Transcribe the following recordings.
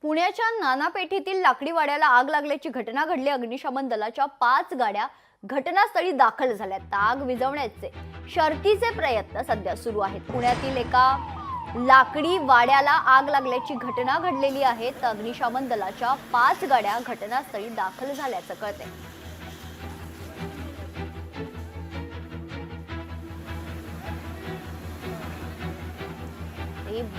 पुण्याच्या नाना पेठेतील लाकडी वाड्याला आग लागल्याची घटना घडली। अग्निशमन दलाच्या 5 गाड्या घटनास्थळी दाखल झाल्यात। आग विझवण्याचे शर्थीचे प्रयत्न सध्या सुरू आहेत। पुण्यातील एका लाकडी वाड्याला आग लागल्याची घटना घडलेली आहे। अग्निशमन दलाच्या 5 गाड्या घटनास्थळी दाखल झाल्याचं कळतंय।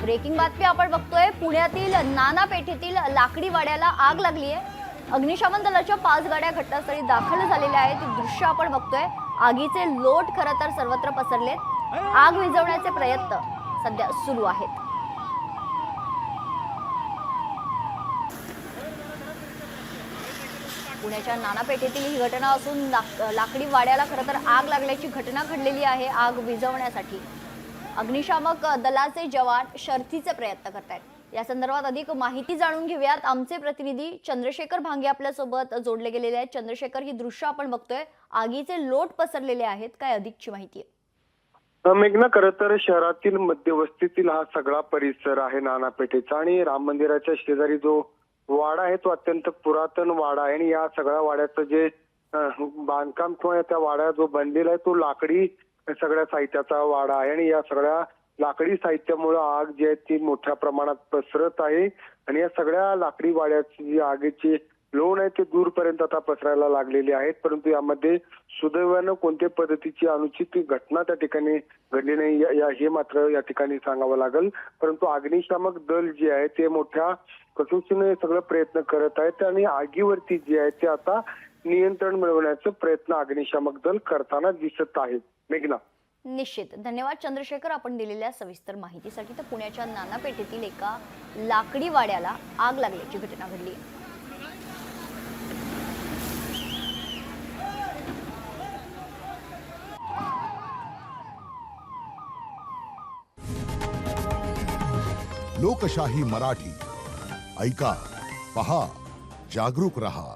ब्रेकिंग बातमी आपण बघतोय। पुण्यातील नाना पेठेतील लाकडी वाड्याला आग लागली आहे। अग्निशमन दलाच्या 5 गाड्या घटनास्थळी दाखल झालेल्या आहेत। हे दृश्य आपण बघतोय। आगीचे लोट खरं तर सर्वत्र पसरलेत। आग विझवण्याचे प्रयत्न सध्या सुरू आहेत। पुण्याच्या नाना पेठेतील ही घटना असून लाकडी वाड्याला खरं तर आग लागल्याची घटना घडलेली आहे। आग विझवण्यासाठी अग्निशामक दलाचे जवान शर्थीचे प्रयत्न करतायत। या संदर्भात अधिक माहिती जाणून घेऊयात। आमचे प्रतिनिधी चंद्रशेखर भांगे आपल्या सोबत जोडले गेलेले आहेत। चंद्रशेखर, ही दृश्य आपण बघतोय, आगीचे लोट पसरलेले आहेत, काय अधिकची माहिती आहे? मेघना, खरं तर शहरातील मध्यवस्तीतील हा सगळा परिसर आहे नाना पेठेचा आणि राम मंदिराच्या शेजारी जो वाडा आहे तो अत्यंत पुरातन वाडा आहे आणि या सगळ्या वाड्याचं जे बांधकाम किंवा त्या वाडा जो बनलेला आहे तो लाकडी सगळ्या साहित्याचा वाडा आहे आणि या सगळ्या लाकडी साहित्यामुळे आग जी आहे ती मोठ्या प्रमाणात पसरत आहे आणि या सगळ्या लाकडी वाड्याची जी आगीची लोण आहे ते दूरपर्यंत आता पसरायला लागलेली आहेत। परंतु यामध्ये सुदैवानं कोणत्याही पद्धतीची अनुचित घटना त्या ठिकाणी घडली नाही हे मात्र या ठिकाणी सांगावं लागेल। परंतु अग्निशामक दल जे आहे ते मोठ्या कसोशीने सगळं प्रयत्न करत आहेत आणि आगीवरती जे आहे ते आता नियंत्रण मिळवण्याचा प्रयत्न अग्निशामक दल करताना दिसत आहे। मेघना, निश्चित धन्यवाद चंद्रशेखर, आपण दिलेल्या सविस्तर माहितीसाठी। तर पुण्याच्या नाना पेठेतील एका लाकडी वाड्याला आग लागल्याची घटना घडली। लोकशाही मराठी ऐका, पहा, जागरूक रहा।